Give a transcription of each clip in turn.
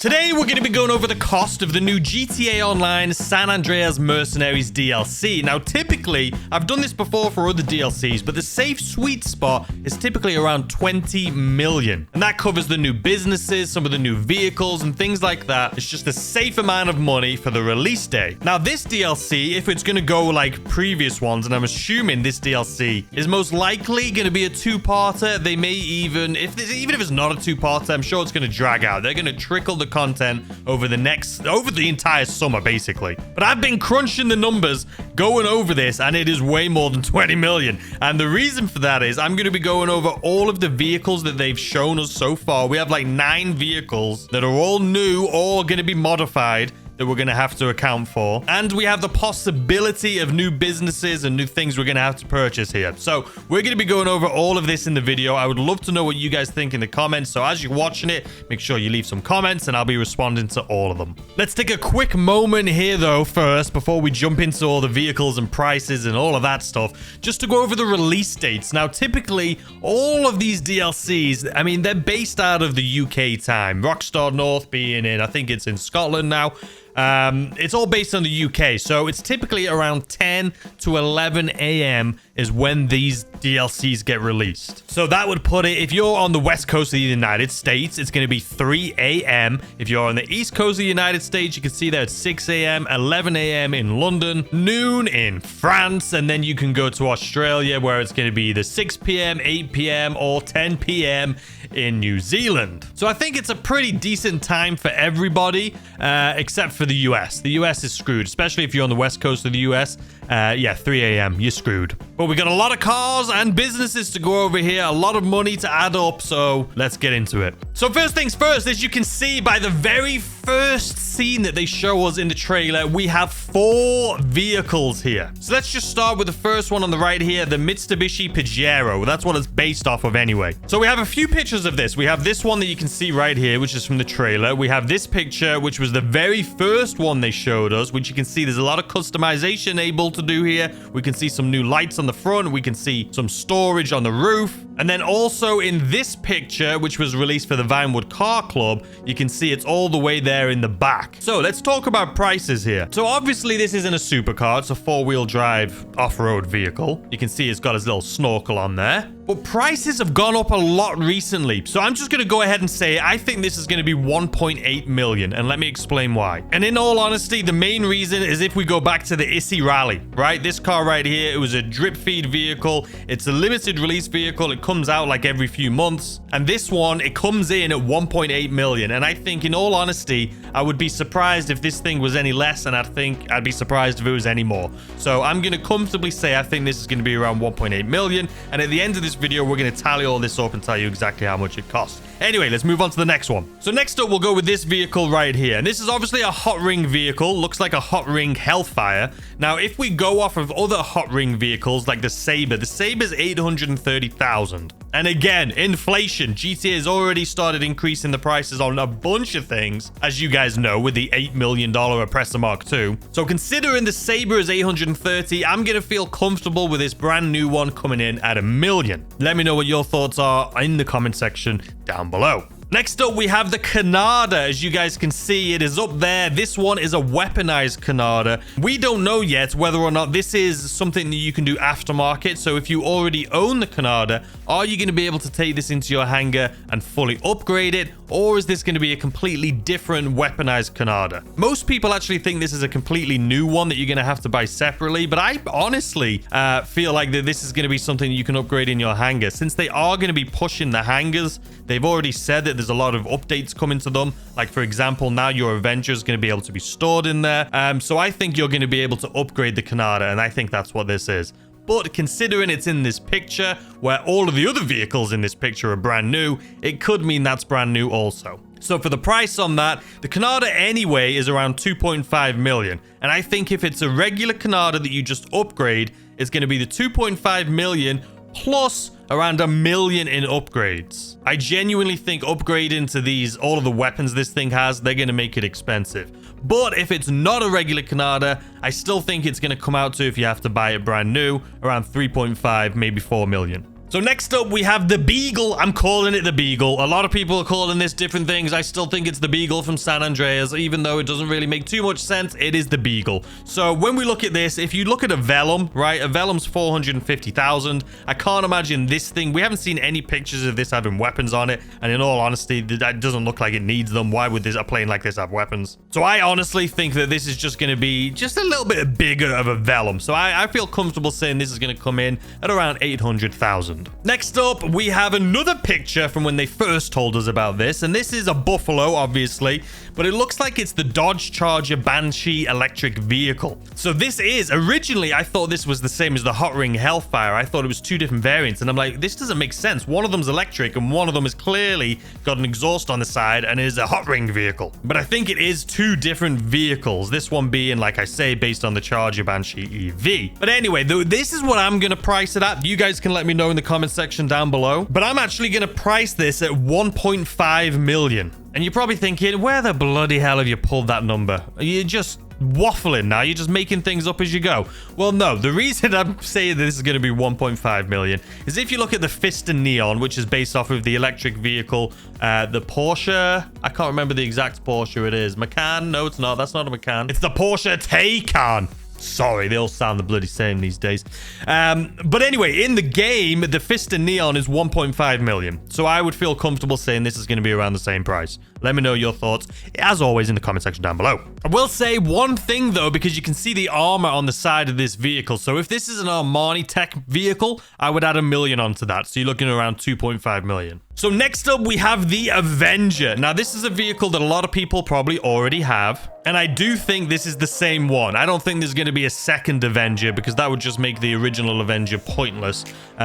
Today, we're going to be going over the cost of the new GTA Online San Andreas Mercenaries DLC. Now, typically, I've done this before for other DLCs, but the safe sweet spot is typically around 20 million. And that covers the new businesses, some of the new vehicles, and things like that. It's just a safe amount of money for the release day. Now, this DLC, if it's going to go like previous ones, and I'm assuming this DLC is most likely going to be a two-parter. They may even if it's not a two-parter, I'm sure it's going to drag out. They're going to trickle the content over the entire summer, basically. But I've been crunching the numbers going over this, and it is way more than 20 million. And the reason for that is I'm going to be going over all of the vehicles that they've shown us so far. We have like 9 vehicles that are all new, all going to be modified, that we're going to have to account for. And we have the possibility of new businesses and new things we're going to have to purchase here. So we're going to be going over all of this in the video. I would love to know what you guys think in the comments. So as you're watching it, make sure you leave some comments and I'll be responding to all of them. Let's take a quick moment here though first, before we jump into all the vehicles and prices and all of that stuff, just to go over the release dates. Now, typically, all of these DLCs, I mean, they're based out of the UK time. Rockstar North being in, I think it's in Scotland now. It's all based on the UK, so it's typically around 10 to 11 a.m. is when these DLCs get released. So that would put it, if you're on the west coast of the United States, it's going to be 3 a.m. If you're on the east coast of the United States, you can see there it's 6 a.m., 11 a.m. in London, noon in France, and then you can go to Australia where it's going to be either 6 p.m., 8 p.m., or 10 p.m. in New Zealand. So I think it's a pretty decent time for everybody, except for the US. The US is screwed, especially if you're on the west coast of the US. Yeah, 3 a.m. You're screwed. But we got a lot of cars and businesses to go over here, a lot of money to add up, so let's get into it. So first things first, as you can see by the very first scene that they show us in the trailer, we have 4 vehicles here. So let's just start with the first one on the right here, the Mitsubishi Pajero. That's what it's based off of anyway. So we have a few pictures of this. We have this one that you can see right here, which is from the trailer. We have this picture, which was the very first one they showed us, which you can see there's a lot of customization able to do here. We can see some new lights on the front. We can see some storage on the roof. And then also in this picture, which was released for the Vinewood Car Club, you can see it's all the way there in the back. So let's talk about prices here. So obviously this isn't a supercar. It's a 4-wheel drive off-road vehicle. You can see it's got his little snorkel on there. But prices have gone up a lot recently. So I'm just going to go ahead and say I think this is going to be 1.8 million. And let me explain why. And in all honesty, the main reason is if we go back to the Issy Rally, right? This car right here, it was a drip feed vehicle. It's a limited release vehicle. It comes out like every few months. And this one, it comes in at 1.8 million. And I think in all honesty, I would be surprised if this thing was any less. And I'd be surprised if it was any more. So I'm going to comfortably say I think this is going to be around 1.8 million. And at the end of this video, we're going to tally all this up and tell you exactly how much it costs. Anyway, let's move on to the next one. So next up, we'll go with this vehicle right here. And this is obviously a hot ring vehicle. Looks like a hot ring Hellfire. Now, if we go off of other hot ring vehicles like the Saber's 830,000. And again, inflation. GTA has already started increasing the prices on a bunch of things, as you guys know, with the $8 million Oppressor Mark II. So considering the Saber is 830, I'm going to feel comfortable with this brand new one coming in at $1 million. Let me know what your thoughts are in the comment section down below. Next up, we have the Canada. As you guys can see, it is up there. This one is a weaponized Canada. We don't know yet whether or not this is something that you can do aftermarket. So if you already own the Canada, are you going to be able to take this into your hangar and fully upgrade it? Or is this going to be a completely different weaponized Canada? Most people actually think this is a completely new one that you're going to have to buy separately. But I honestly feel like that this is going to be something you can upgrade in your hangar. Since they are going to be pushing the hangars, they've already said that there's a lot of updates coming to them. Like, for example, now your Avenger is going to be able to be stored in there. So I think you're going to be able to upgrade the Canada, and I think that's what this is. But considering it's in this picture, where all of the other vehicles in this picture are brand new, it could mean that's brand new also. So for the price on that, the Canada anyway is around 2.5 million. And I think if it's a regular Canada that you just upgrade, it's going to be the 2.5 million plus around $1 million in upgrades. I genuinely think upgrading to these, all of the weapons this thing has, they're going to make it expensive. But if it's not a regular Canada, I still think it's going to come out to, if you have to buy it brand new, around 3.5, maybe 4 million. So next up, we have the Beagle. I'm calling it the Beagle. A lot of people are calling this different things. I still think it's the Beagle from San Andreas, even though it doesn't really make too much sense. It is the Beagle. So when we look at this, if you look at a Vellum, right, a Vellum's 450,000. I can't imagine this thing. We haven't seen any pictures of this having weapons on it. And in all honesty, that doesn't look like it needs them. Why would a plane like this have weapons? So I honestly think that this is just going to be just a little bit bigger of a Vellum. So I feel comfortable saying this is going to come in at around 800,000. Next up, we have another picture from when they first told us about this, and this is a Buffalo, obviously, but it looks like it's the Dodge Charger Banshee electric vehicle. So this is, originally, I thought this was the same as the Hot Ring Hellfire. I thought it was two different variants, and I'm like, this doesn't make sense. One of them's electric, and one of them is clearly got an exhaust on the side and is a Hot Ring vehicle. But I think it is two different vehicles, this one being, like I say, based on the Charger Banshee EV. But anyway, this is what I'm going to price it at. You guys can let me know in the comment section down below. But I'm actually going to price this at 1.5 million. And you're probably thinking, where the bloody hell have you pulled that number? You're just waffling now. You're just making things up as you go. Well, no. The reason I'm saying this is going to be 1.5 million is if you look at the Fist and Neon, which is based off of the electric vehicle, the Porsche. I can't remember the exact Porsche it is. Macan? No, it's not. That's not a Macan. It's the Porsche Taycan. Sorry, they all sound the bloody same these days. But anyway, in the game, the Fist and Neon is 1.5 million. So I would feel comfortable saying this is going to be around the same price. Let me know your thoughts, as always, in the comment section down below. I will say one thing, though, because you can see the armor on the side of this vehicle. So if this is an Armani Tech vehicle, I would add $1 million onto that. So you're looking around 2.5 million. So next up, we have the Avenger. Now, this is a vehicle that a lot of people probably already have. And I do think this is the same one. I don't think there's going to be a second Avenger because that would just make the original Avenger pointless.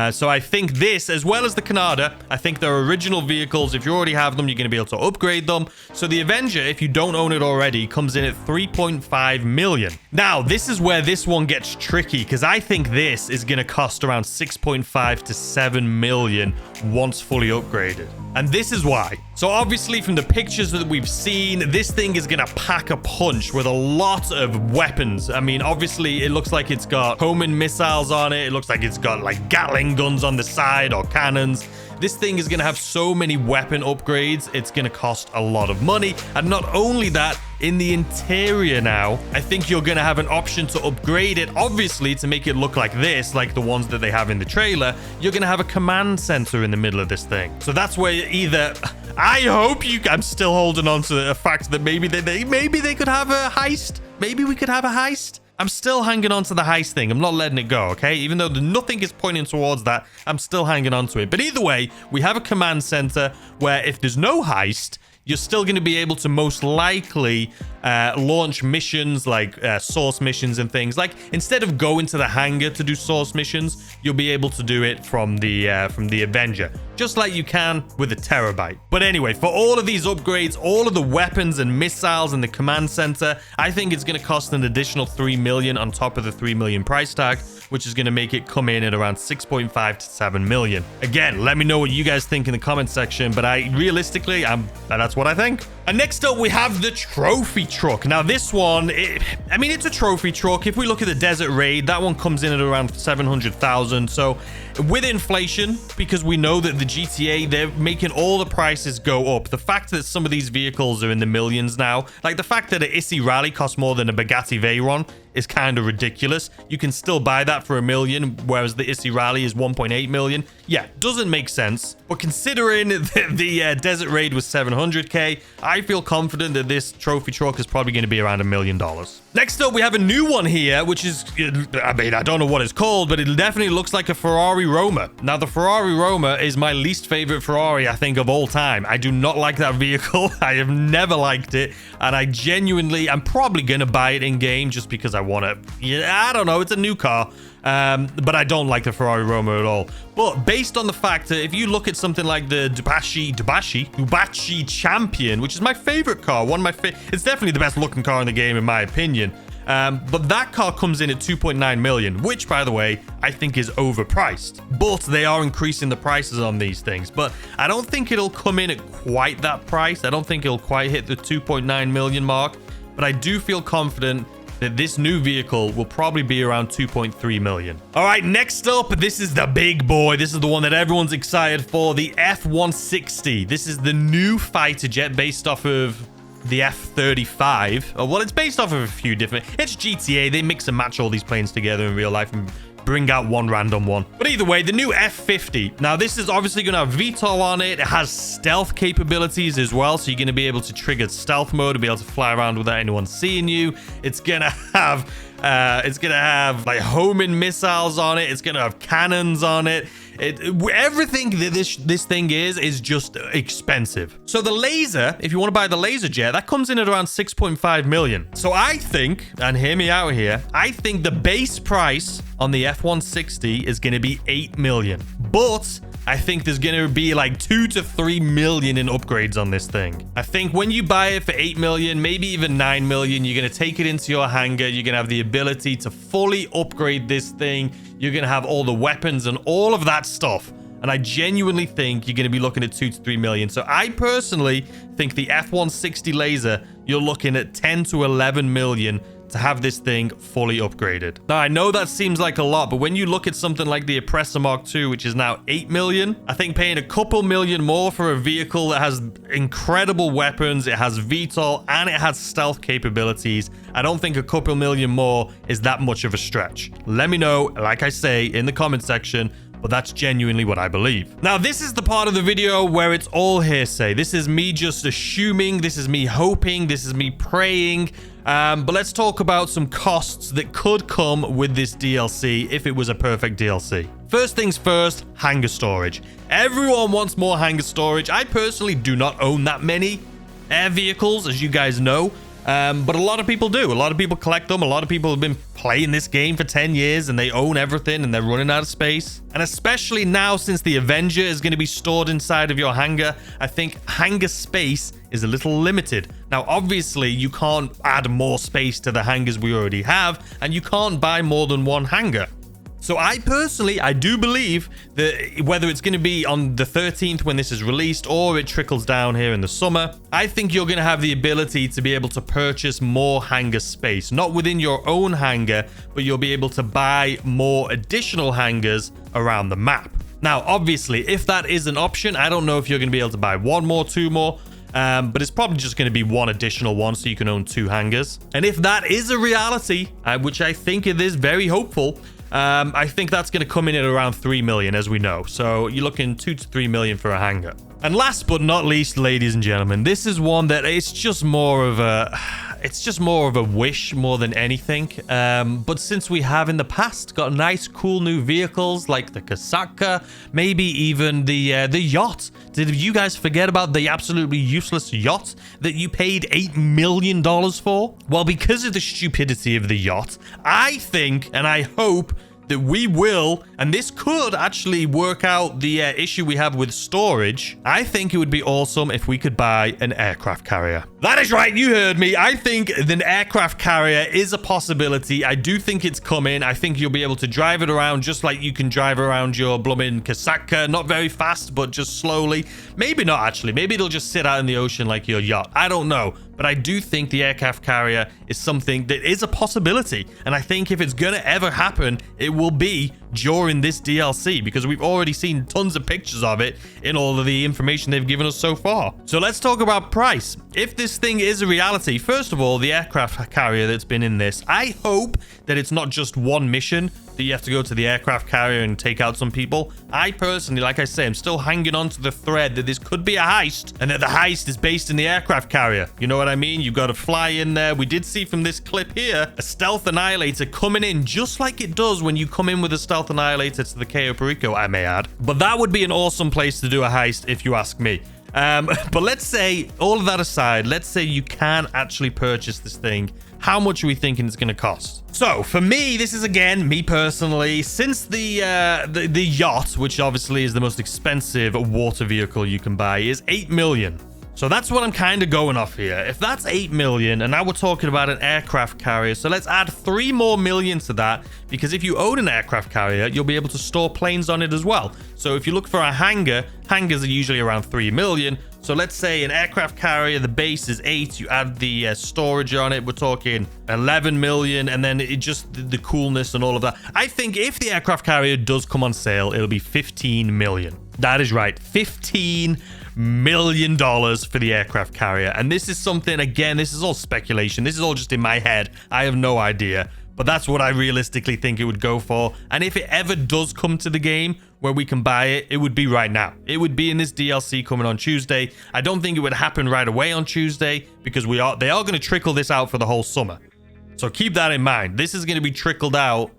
So I think this, as well as the Canada, I think they're original vehicles. If you already have them, you're going to be able to upgrade them. So the Avenger, if you don't own it already, comes in at 3.5 million. Now, this is where this one gets tricky because I think this is going to cost around 6.5 to 7 million once fully upgraded. And this is why. So obviously from the pictures that we've seen, this thing is going to pack a punch with a lot of weapons. I mean, obviously it looks like it's got homing missiles on it. It looks like it's got like Gatling guns on the side or cannons. This thing is going to have so many weapon upgrades. It's going to cost a lot of money. And not only that, in the interior now, I think you're going to have an option to upgrade it, obviously, to make it look like this, like the ones that they have in the trailer. You're going to have a command center in the middle of this thing. So that's where either... I hope you... I'm still holding on to the fact that maybe they could have a heist. Maybe we could have a heist. I'm still hanging on to the heist thing. I'm not letting it go, okay? Even though nothing is pointing towards that, I'm still hanging on to it. But either way, we have a command center where if there's no heist, you're still going to be able to most likely launch missions like source missions and things. Like instead of going to the hangar to do source missions, you'll be able to do it from the Avenger, just like you can with a Terabyte. But anyway, for all of these upgrades, all of the weapons and missiles and the command center, I think it's going to cost an additional 3 million on top of the 3 million price tag, which is going to make it come in at around 6.5 to 7 million. Again, let me know what you guys think in the comment section, but realistically, that's what I think. And next up, we have the trophy truck. Now, this one, it's a trophy truck. If we look at the Desert Raid, that one comes in at around 700,000. So with inflation, because we know that the GTA, they're making all the prices go up. The fact that some of these vehicles are in the millions now, like the fact that an Issy Rally costs more than a Bugatti Veyron is kind of ridiculous. You can still buy that for $1 million, whereas the Issy Rally is 1.8 million. Yeah, doesn't make sense. But considering the Desert Raid was 700k, I feel confident that this trophy truck is probably going to be around $1 million. Next up, we have a new one here, which is, I don't know what it's called, but it definitely looks like a Ferrari Roma. Now, the Ferrari Roma is my least favorite Ferrari, I think, of all time. I do not like that vehicle. I have never liked it. And I'm probably going to buy it in game just because I want it. Yeah, I don't know. It's a new car. But I don't like the Ferrari Roma at all. But based on the fact that if you look at something like the Dubashi Champion, which is my favorite car, it's definitely the best looking car in the game in my opinion. But that car comes in at 2.9 million, which, by the way, I think is overpriced. But they are increasing the prices on these things. But I don't think it'll come in at quite that price. I don't think it'll quite hit the 2.9 million mark. But I do feel confident that this new vehicle will probably be around 2.3 million. All right, next up, this is the big boy. This is the one that everyone's excited for, the F-160. This is the new fighter jet based off of the F-35. Well, it's based off of a few different... It's GTA. They mix and match all these planes together in real life and bring out one random one. But either way, the new F-50. Now, this is obviously going to have VTOL on it. It has stealth capabilities as well, so you're going to be able to trigger stealth mode to be able to fly around without anyone seeing you. It's going to have... like homing missiles on it. It's gonna have cannons on it. Everything that this thing is just expensive. So the laser, if you want to buy the laser jet, that comes in at around 6.5 million. So I think, and hear me out here, I think the base price on the F-160 is going to be 8 million. But I think there's going to be like 2 to 3 million in upgrades on this thing. I think when you buy it for 8 million, maybe even 9 million, you're going to take it into your hangar. You're going to have the ability to fully upgrade this thing. You're going to have all the weapons and all of that stuff. And I genuinely think you're going to be looking at 2 to 3 million. So I personally think the F-160 laser, you're looking at 10 to 11 million to have this thing fully upgraded. Now, I know that seems like a lot, but when you look at something like the Oppressor Mark II, which is now 8 million, I think paying a couple million more for a vehicle that has incredible weapons, it has VTOL, and it has stealth capabilities, I don't think a couple million more is that much of a stretch. Let me know, like I say, in the comment section, but that's genuinely what I believe. Now, this is the part of the video where it's all hearsay. This is me just assuming, this is me hoping, this is me praying. But let's talk about some costs that could come with this DLC if it was a perfect DLC. First things first, hangar storage. Everyone wants more hangar storage. I personally do not own that many air vehicles, as you guys know. But a lot of people do. A lot of people collect them. A lot of people have been playing this game for 10 years and they own everything and they're running out of space. And especially now, since the Avenger is going to be stored inside of your hangar, I think hangar space is a little limited. Now, obviously, you can't add more space to the hangars we already have, and you can't buy more than one hangar. So I do believe that whether it's going to be on the 13th when this is released or it trickles down here in the summer, I think you're going to have the ability to be able to purchase more hangar space. Not within your own hangar, but you'll be able to buy more additional hangars around the map. Now, obviously, if that is an option, I don't know if you're going to be able to buy 1 more, 2 more, but it's probably just going to be 1 additional one, so you can own 2 hangars. And if that is a reality, which I think it is very hopeful, I think that's going to come in at around 3 million, as we know. So you're looking 2 to 3 million for a hangar. And last but not least, ladies and gentlemen, this is one that it's just more of a wish more than anything. But since we have in the past got nice, cool new vehicles like the Kasaka, maybe even the yacht. Did you guys forget about the absolutely useless yacht that you paid $8 million for? Well, because of the stupidity of the yacht, I think and I hope that we will, and this could actually work out the issue we have with storage. I think it would be awesome if we could buy an aircraft carrier. That is right, you heard me. I think an aircraft carrier is a possibility. I do think it's coming. I think you'll be able to drive it around just like you can drive around your blooming Kasaka. Not very fast, but just slowly. Maybe not, actually. Maybe it'll just sit out in the ocean like your yacht. I don't know. But I do think the aircraft carrier is something that is a possibility. And I think if it's going to ever happen, it will be during this DLC, because we've already seen tons of pictures of it in all of the information they've given us so far. So let's talk about price. If this thing is a reality, first of all, the aircraft carrier that's been in this, I hope that it's not just one mission that you have to go to the aircraft carrier and take out some people. I personally, like I say, I'm still hanging on to the thread that this could be a heist and that the heist is based in the aircraft carrier. You know what I mean? You've got to fly in there. We did see from this clip here a stealth annihilator coming in just like it does when you come in with a stealth annihilator to the Cayo Perico, I may add. But that would be an awesome place to do a heist if you ask me. But let's say, all of that aside, let's say you can actually purchase this thing. How much are we thinking it's going to cost? So for me, this is, again, me personally, since the yacht, which obviously is the most expensive water vehicle you can buy, is 8 million. So that's what I'm kind of going off here. If that's 8 million, and now we're talking about an aircraft carrier, so let's add 3 more million to that, because if you own an aircraft carrier, you'll be able to store planes on it as well. So if you look for a hangar, hangars are usually around 3 million. So let's say an aircraft carrier, the base is 8. You add the storage on it. We're talking 11 million. And then it just the coolness and all of that. I think if the aircraft carrier does come on sale, it'll be 15 million. That is right. $15 million for the aircraft carrier. And this is something, again, this is all speculation. This is all just in my head. I have no idea. But that's what I realistically think it would go for. And if it ever does come to the game where we can buy it, it would be right now. It would be in this DLC coming on Tuesday. I don't think it would happen right away on Tuesday because they are going to trickle this out for the whole summer. So keep that in mind. This is going to be trickled out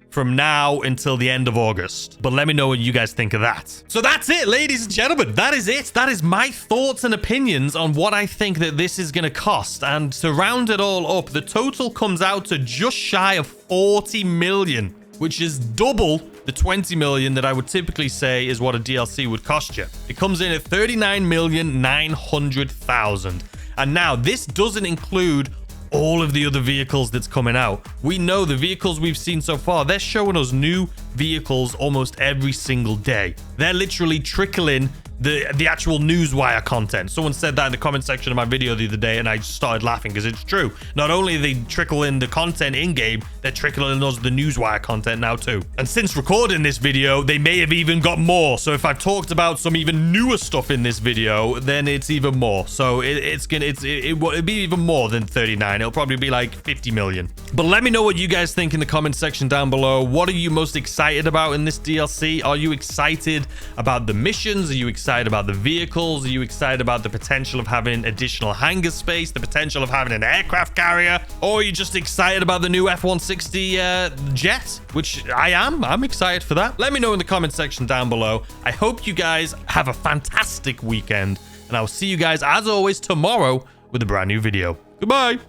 from now until the end of August. But let me know what you guys think of that. So that's it, ladies and gentlemen. That is it. That is my thoughts and opinions on what I think that this is going to cost. And to round it all up, the total comes out to just shy of 40 million, which is double the 20 million that I would typically say is what a DLC would cost you. It comes in at 39,900,000. And now this doesn't include all of the other vehicles that's coming out. We know the vehicles we've seen so far, they're showing us new vehicles almost every single day. They're literally trickling the actual newswire content. Someone said that in the comment section of my video the other day, and I just started laughing because it's true. Not only they trickle in the content in-game, they're trickling us the newswire content now too. And since recording this video, they may have even got more. So if I've talked about some even newer stuff in this video, then it's even more. So it'll be even more than 39. It'll probably be like 50 million. But let me know what you guys think in the comment section down below. What are you most excited about in this DLC? Are you excited about the missions? Are you excited about the vehicles? Are you excited about the potential of having additional hangar space, the potential of having an aircraft carrier? Or are you just excited about the new F-160 jet, which I am? I'm excited for that. Let me know in the comment section down below. I hope you guys have a fantastic weekend, and I'll see you guys as always tomorrow with a brand new video. Goodbye.